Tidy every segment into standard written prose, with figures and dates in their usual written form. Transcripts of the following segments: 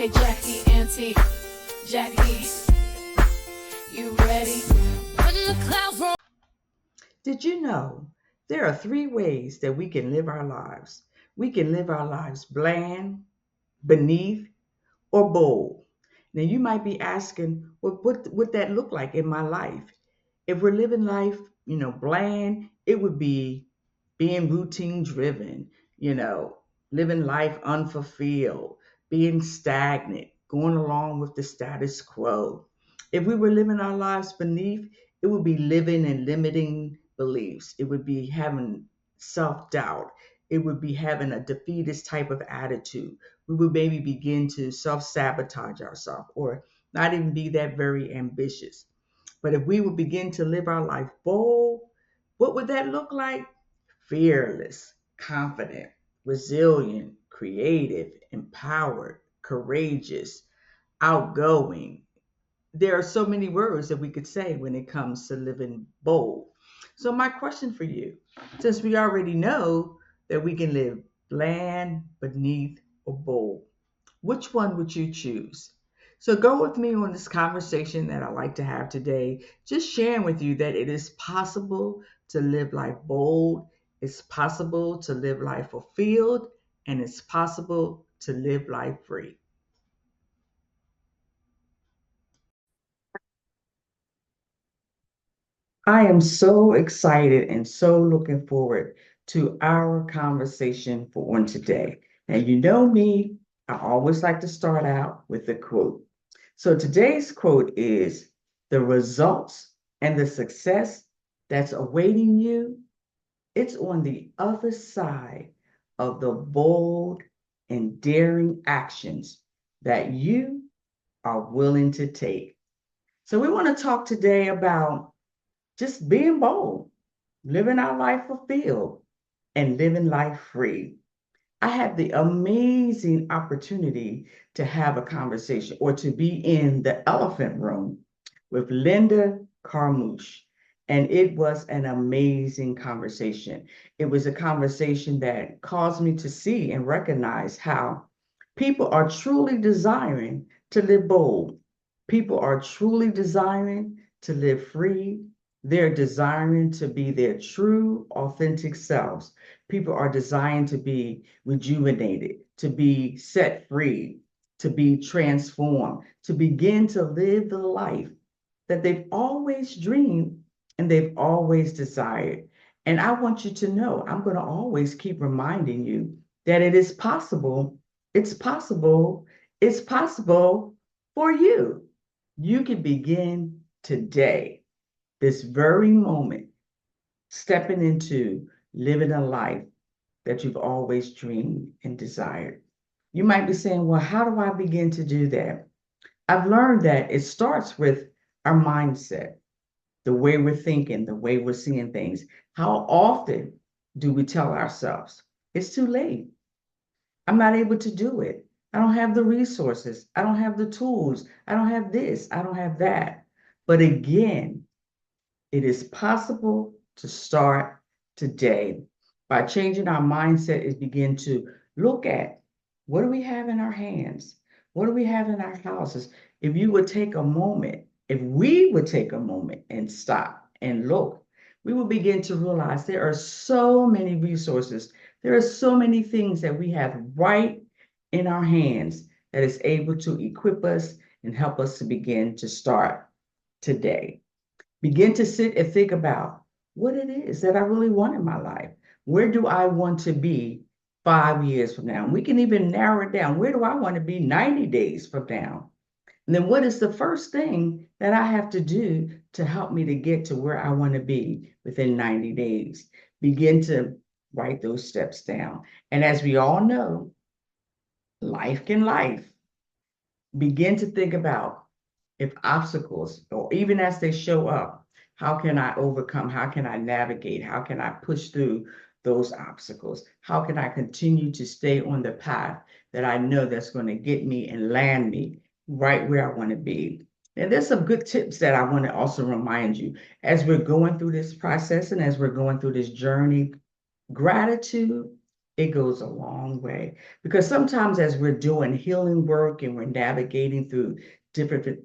Hey Jackie, Auntie, Jackie, you ready? When the clouds roll. Did you know there are three ways that we can live our lives? We can live our lives bland, beneath, or bold. Now you might be asking, well, what would that look like in my life? If we're living life, bland, it would be being routine driven, living life unfulfilled, being stagnant, going along with the status quo. If we were living our lives beneath, it would be living in limiting beliefs. It would be having self doubt. It would be having a defeatist type of attitude. We would maybe begin to self sabotage ourselves or not even be that very ambitious. But if we would begin to live our life bold, what would that look like? Fearless, confident, resilient, creative, empowered, courageous, outgoing. There are so many words that we could say when it comes to living bold. So, my question for you, since we already know that we can live bland, beneath, or bold, which one would you choose? So go with me on this conversation that I like to have today, just sharing with you that it is possible to live life bold, it's possible to live life fulfilled, and it's possible to live life free. I am so excited and so looking forward to our conversation for on today. Now, you know me, I always like to start out with a quote. So today's quote is: the results and the success that's awaiting you, it's on the other side of the bold and daring actions that you are willing to take. So we want to talk today about just being bold, living our life fulfilled, and living life free. I had the amazing opportunity to have a conversation or to be in the elephant room with Linda Carmouche. And it was an amazing conversation. It was a conversation that caused me to see and recognize how people are truly desiring to live bold. People are truly desiring to live free. They're desiring to be their true, authentic selves. People are designed to be rejuvenated, to be set free, to be transformed, to begin to live the life that they've always dreamed and they've always desired. And I want you to know, I'm going to always keep reminding you that it is possible, it's possible, it's possible for you. You can begin today, this very moment, stepping into living a life that you've always dreamed and desired. You might be saying, well, how do I begin to do that? I've learned that it starts with our mindset, the way we're thinking, the way we're seeing things. How often do we tell ourselves, it's too late? I'm not able to do it. I don't have the resources. I don't have the tools. I don't have this. I don't have that. But again, it is possible to start today by changing our mindset is begin to look at what do we have in our hands? What do we have in our houses? If you would take a moment, if we would take a moment and stop and look, we will begin to realize there are so many resources. There are so many things that we have right in our hands that is able to equip us and help us to begin to start today. Begin to sit and think about what it is that I really want in my life. Where do I want to be 5 years from now? And we can even narrow it down. Where do I want to be 90 days from now? And then what is the first thing that I have to do to help me to get to where I want to be within 90 days? Begin to write those steps down. And as we all know, life can life. Begin to think about if obstacles, or even as they show up, how can I overcome? How can I navigate? How can I push through those obstacles? How can I continue to stay on the path that I know that's going to get me and land me right where I want to be? And there's some good tips that I want to also remind you as we're going through this process and as we're going through this journey. Gratitude it goes a long way. Because sometimes as we're doing healing work and we're navigating through different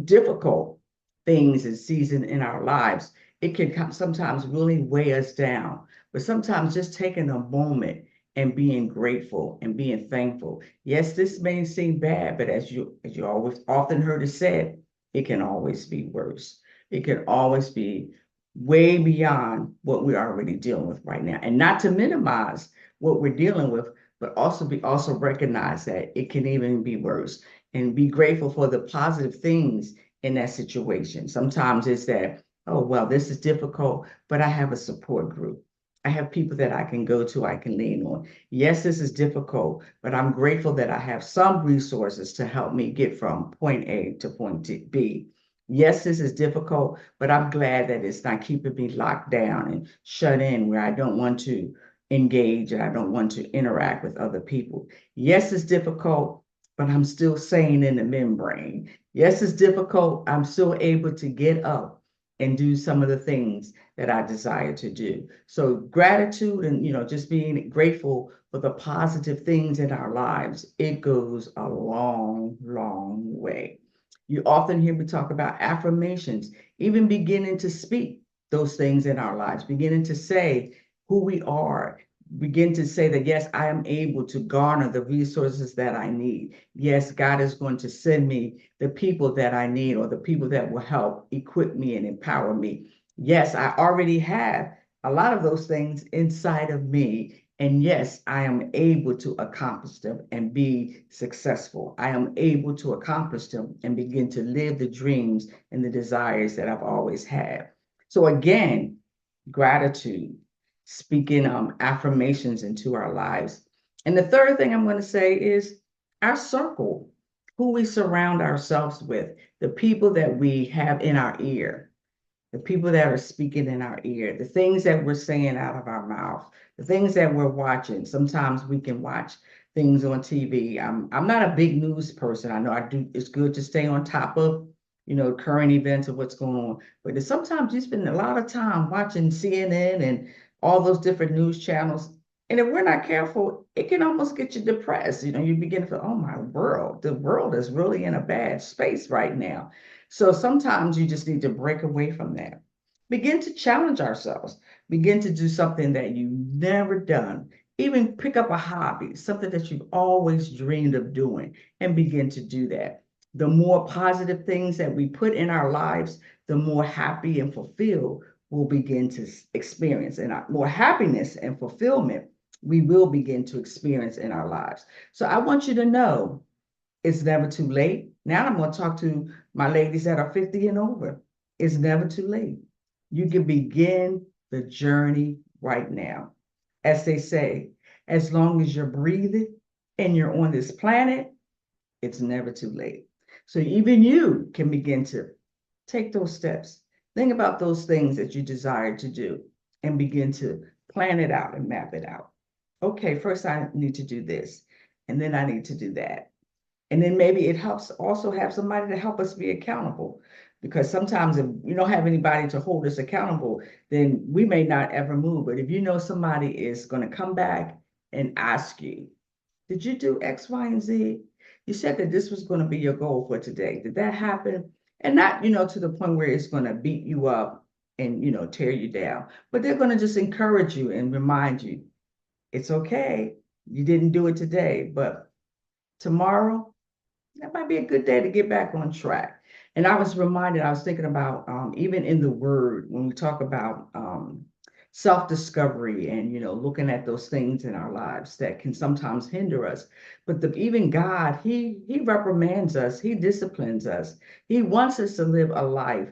difficult things and seasons in our lives, it can sometimes really weigh us down. But sometimes just taking a moment and being grateful and being thankful. Yes, this may seem bad, but as you always often heard it said, it can always be worse. It can always be way beyond what we're already dealing with right now. And not to minimize what we're dealing with, but also recognize that it can even be worse and be grateful for the positive things in that situation. Sometimes it's that, oh, well, this is difficult, but I have a support group. I have people that I can go to, I can lean on. Yes, this is difficult, but I'm grateful that I have some resources to help me get from point A to point B. Yes, this is difficult, but I'm glad that it's not keeping me locked down and shut in where I don't want to engage and I don't want to interact with other people. Yes, it's difficult, but I'm still sane in the membrane. Yes, it's difficult. I'm still able to get up and do some of the things that I desire to do. So gratitude and just being grateful for the positive things in our lives, it goes a long, long way. You often hear me talk about affirmations, even beginning to speak those things in our lives, beginning to say who we are, begin to say that, yes, I am able to garner the resources that I need. Yes, God is going to send me the people that I need or the people that will help equip me and empower me. Yes, I already have a lot of those things inside of me. And yes, I am able to accomplish them and be successful. I am able to accomplish them and begin to live the dreams and the desires that I've always had. So again, gratitude, speaking affirmations into our lives. And the third thing I'm going to say is our circle, who we surround ourselves with, the people that we have in our ear, the people that are speaking in our ear, the things that we're saying out of our mouth, the things that we're watching. Sometimes we can watch things on TV. I'm not a big news person. I know I do. It's good to stay on top of, current events of what's going on. But sometimes you spend a lot of time watching CNN and all those different news channels. And if we're not careful, it can almost get you depressed. You begin to feel, oh my world, the world is really in a bad space right now. So sometimes you just need to break away from that. Begin to challenge ourselves. Begin to do something that you've never done. Even pick up a hobby, something that you've always dreamed of doing, and begin to do that. The more positive things that we put in our lives, the more happy and fulfilled we'll begin to experience. And more happiness and fulfillment we will begin to experience in our lives. So I want you to know it's never too late. Now I'm going to talk to my ladies that are 50 and over. It's never too late. You can begin the journey right now. As they say, as long as you're breathing and you're on this planet, it's never too late. So even you can begin to take those steps. Think about those things that you desire to do and begin to plan it out and map it out. Okay, first I need to do this, and then I need to do that. And then maybe it helps also have somebody to help us be accountable. Because sometimes if we don't have anybody to hold us accountable, then we may not ever move. But if you know somebody is going to come back and ask you, did you do X, Y, and Z? You said that this was going to be your goal for today. Did that happen? And not, to the point where it's going to beat you up and, tear you down. But they're going to just encourage you and remind you, it's okay. You didn't do it today, but tomorrow, that might be a good day to get back on track. And I was thinking about even in the word, when we talk about self-discovery and, looking at those things in our lives that can sometimes hinder us. But even God, he reprimands us, he disciplines us. He wants us to live a life,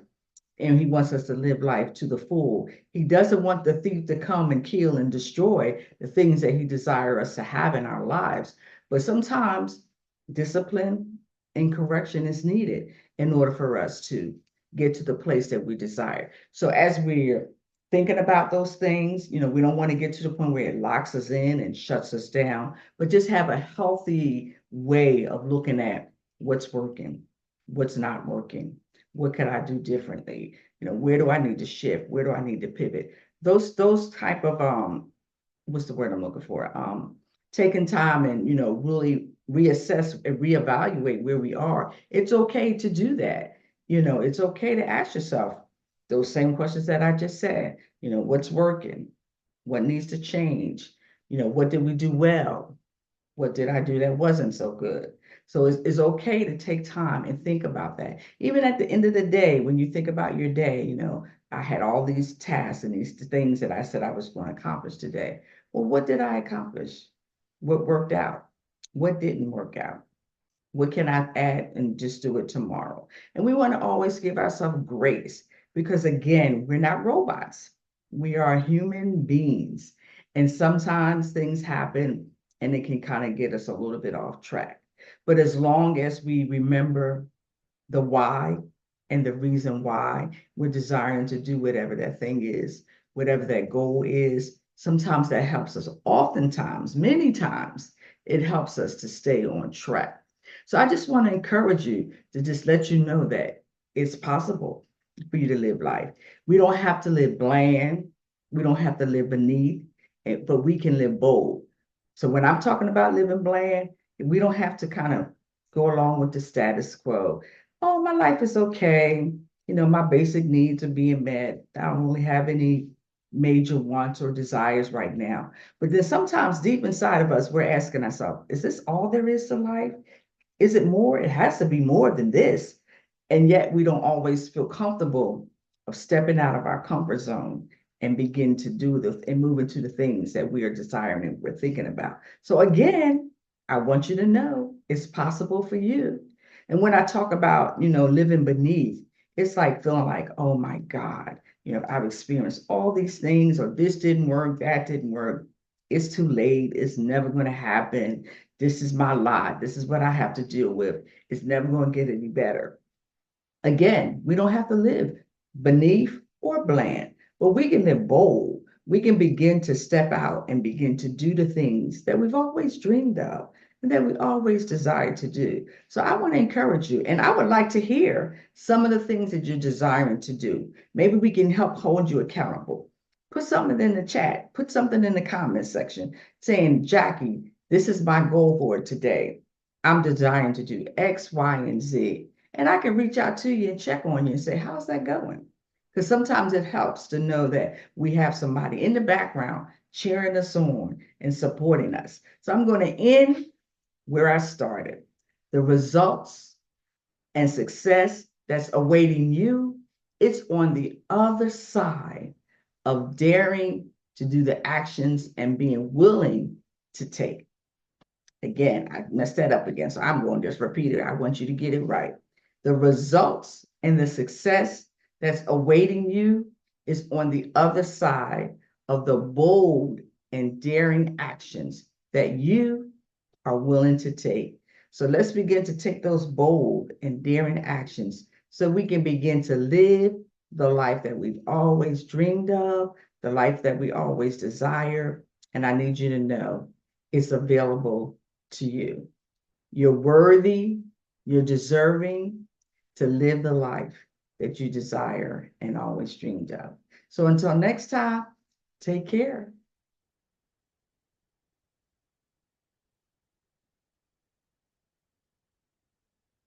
and he wants us to live life to the full. He doesn't want the thief to come and kill and destroy the things that he desires us to have in our lives. But sometimes discipline and correction is needed in order for us to get to the place that we desire. So as we're thinking about those things, we don't want to get to the point where it locks us in and shuts us down, but just have a healthy way of looking at what's working, what's not working, what can I do differently, where do I need to shift, where do I need to pivot. Those type of what's the word I'm looking for? Taking time and, really reassess and reevaluate where we are. It's okay to do that. It's okay to ask yourself those same questions that I just said. What's working? What needs to change? What did we do well? What did I do that wasn't so good? So it's okay to take time and think about that. Even at the end of the day, when you think about your day, I had all these tasks and these things that I said I was going to accomplish today. Well, what did I accomplish? What worked out? What didn't work out? What can I add and just do it tomorrow? And we want to always give ourselves grace because, again, we're not robots. We are human beings. And sometimes things happen and it can kind of get us a little bit off track. But as long as we remember the why and the reason why we're desiring to do whatever that thing is, whatever that goal is, sometimes that helps us. Oftentimes, many times, it helps us to stay on track. So I just want to encourage you to just let you know that it's possible for you to live life. We don't have to live bland. We don't have to live beneath, but we can live bold. So when I'm talking about living bland, we don't have to kind of go along with the status quo. Oh, my life is okay. My basic needs are being met. I don't really have any major wants or desires right now. But then sometimes deep inside of us, we're asking ourselves, is this all there is to life? Is it more? It has to be more than this. And yet we don't always feel comfortable of stepping out of our comfort zone and begin to do and move into the things that we are desiring and we're thinking about. So again, I want you to know it's possible for you. And when I talk about, living beneath, it's like feeling like, oh my God, I've experienced all these things, or this didn't work, that didn't work. It's too late. It's never going to happen. This is my lot. This is what I have to deal with. It's never going to get any better. Again, we don't have to live beneath or bland, but we can live bold. We can begin to step out and begin to do the things that we've always dreamed of and that we always desired to do. So I want to encourage you, and I would like to hear some of the things that you're desiring to do. Maybe we can help hold you accountable. Put something in the chat, put something in the comment section saying, Jackie, this is my goal for today. I'm desiring to do X, Y, and Z. And I can reach out to you and check on you and say, how's that going? Because sometimes it helps to know that we have somebody in the background cheering us on and supporting us. So I'm going to end where I started. The results and success that's awaiting you, it's on the other side of daring to do the actions and being willing to take. Again, I messed that up again, so I'm going to just repeat it. I want you to get it right. The results and the success that's awaiting you is on the other side of the bold and daring actions that you are willing to take. So let's begin to take those bold and daring actions so we can begin to live the life that we've always dreamed of, the life that we always desire. And I need you to know it's available to you. You're worthy, you're deserving to live the life that you desire and always dreamed of. So until next time, take care.